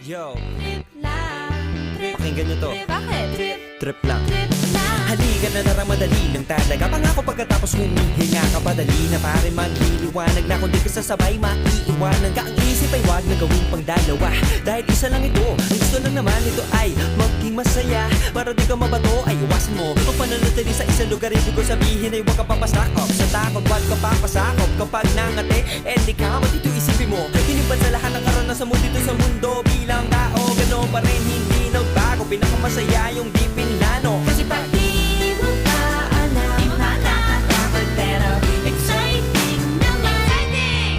Yo, Trip lang, trip, pakinggan nyo to. bakit? Trip, Trip lang. trip lang. Halika na naramadali lang talaga. Pangako pagkatapos humihinga ka padali na pare magliliwanag na kung di ka sasabay maiiwanan ka. Ang isip ay wag na gawing pang dalawa dahil isa lang ito. Ang gusto lang naman ito ay maging masaya. Para di ka mabato ay iwasan mo ang pananatili sa isang lugar. Ibig ko sabihin ay huwag ka papasakop sa takot. Wag ka papasakop kapag nangate. Di ka dito isipin mo hinipan sa lahat ng karanasan mo dito sa mundo. Bilang tao gano'n pa rin hindi nagbago. Pinakamasaya yung di pinlano. Kasi pag di mo pa alam, di mo nakakatakot pero exciting naman. Exciting!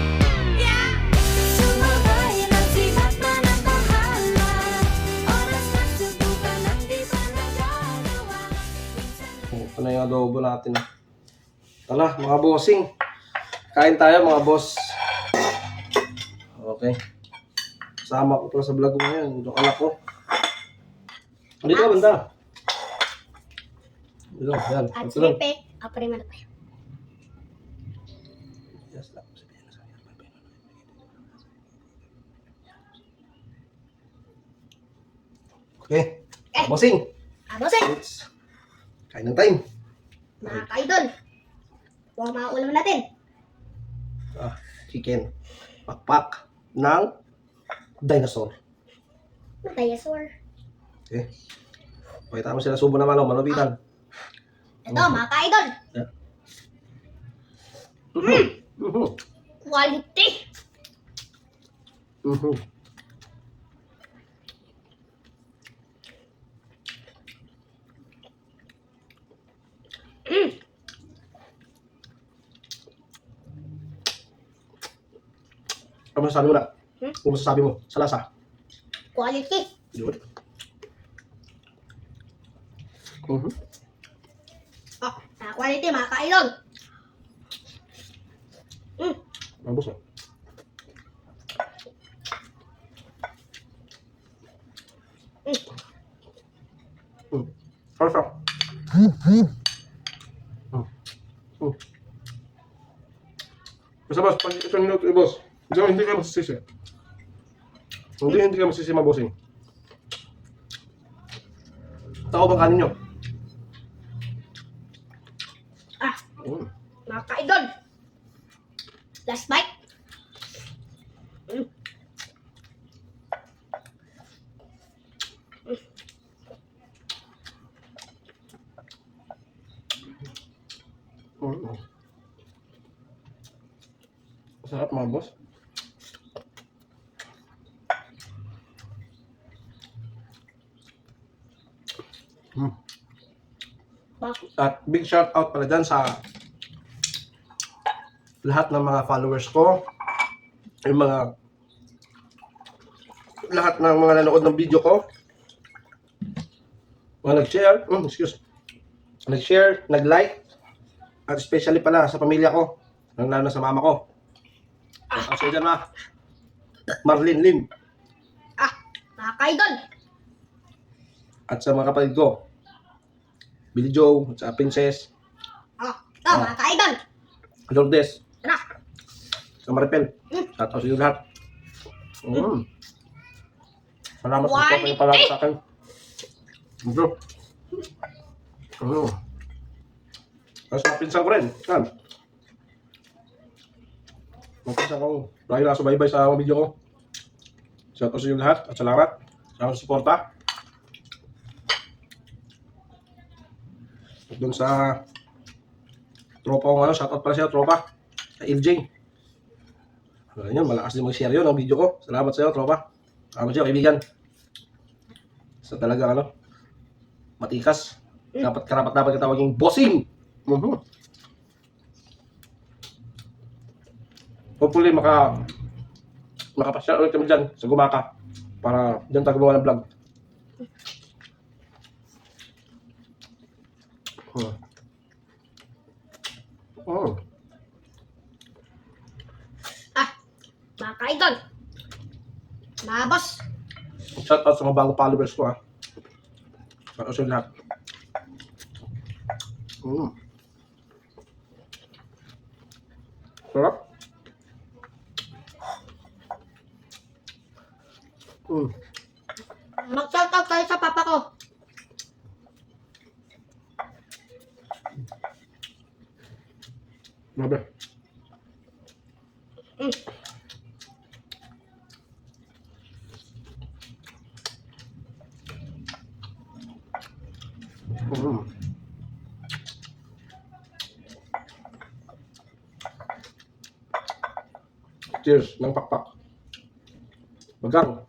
Yeah! Sumabay lang si Batman ang bahala. Oras na subukan ang di pa nagagawa. Ito na yung adobo natin. Tala, mga bossing. Kain tayo mga boss. Okay. Kasama ko pala sa vlog ko ngayon. Yung anak ko. Dito ka banda. Dito, yan. At Ito lang. siyempre, apre man pa. Yes, lang. Okay. Bossing. Bossing, It's kain ng time. mga ka-idol. Huwag mga ulam natin. Chicken. Pakpak ng dinosaur. Dinosaur. Okay. Pakita mo sila subo naman o manubitan. Ito, mga ka-idol. Quality. Ano masasabi mo na? Ano masasabi mo sa lasa? Quality. Yun. Quality, mga ka-idol. Mabos na. Sarap. Basta boss, pag isang minuto boss, hindi ka masisisi. Hindi ka masisisi mabossing. Tao bang kanin nyo? Mga ka-idol. Last bite. Sarap mga boss. At big shout out pala dyan sa lahat ng mga followers ko, yung mga lahat ng mga nanood ng video ko, mga nag-share, nag-share, nag-like, at especially pala sa pamilya ko, lalo na sa mama ko. Kasi dyan ma, Marlene Lim, Mga ka-idol. at sa mga kapatid ko, Billy Joe, at sa Princess, Ito, mga ka-idol. Lourdes, Ano? sa Maripel, at sa inyo lahat. Salamat po sa inyong palagi sa akin. Bro. Tapos sa pinsan ko rin. Yan. Mga pinsan ko. Lagi na subaybay sa mga video ko. Shout out sa inyo lahat. At salamat. Salamat sa suporta. At dun sa tropa ko shout out pala siya, tropa. Sa LJ. Alam niyo, malakas din mag-share yun ang video ko. Salamat sa iyo, tropa. Salamat sa iyo, kaibigan. Sa talaga, matikas. Dapat katawagin bossing. Hopefully, makapasyal ulit kami dyan sa Gumaka. Para dyan tayo gumawa ng vlog. Mga ka-idol. Mga boss. Shout out sa mga bagong followers ko Shout out sa lahat. Sarap. Mag-shoutout tayo sa papa ko. Grabe. Mm. Mm. Cheers ng pakpak. Bagang.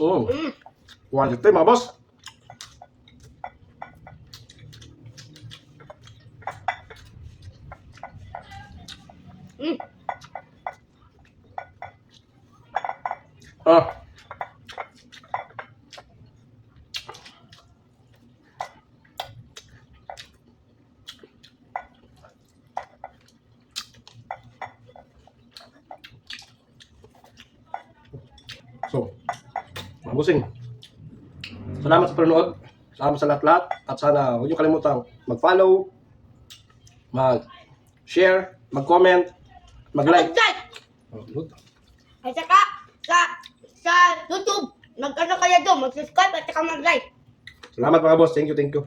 Mm. Quality mga boss. Mm. Ah. So, mga busing. Salamat sa panonood. Salamat sa lahat-lahat. At sana huwag niyo kalimutang mag-follow, mag-share, mag-comment, mag-like. Mag-like! Oh, good. At saka, sa YouTube, mag-ano kayo doon, mag-subscribe at saka mag-like. Salamat mga boss. Thank you, thank you.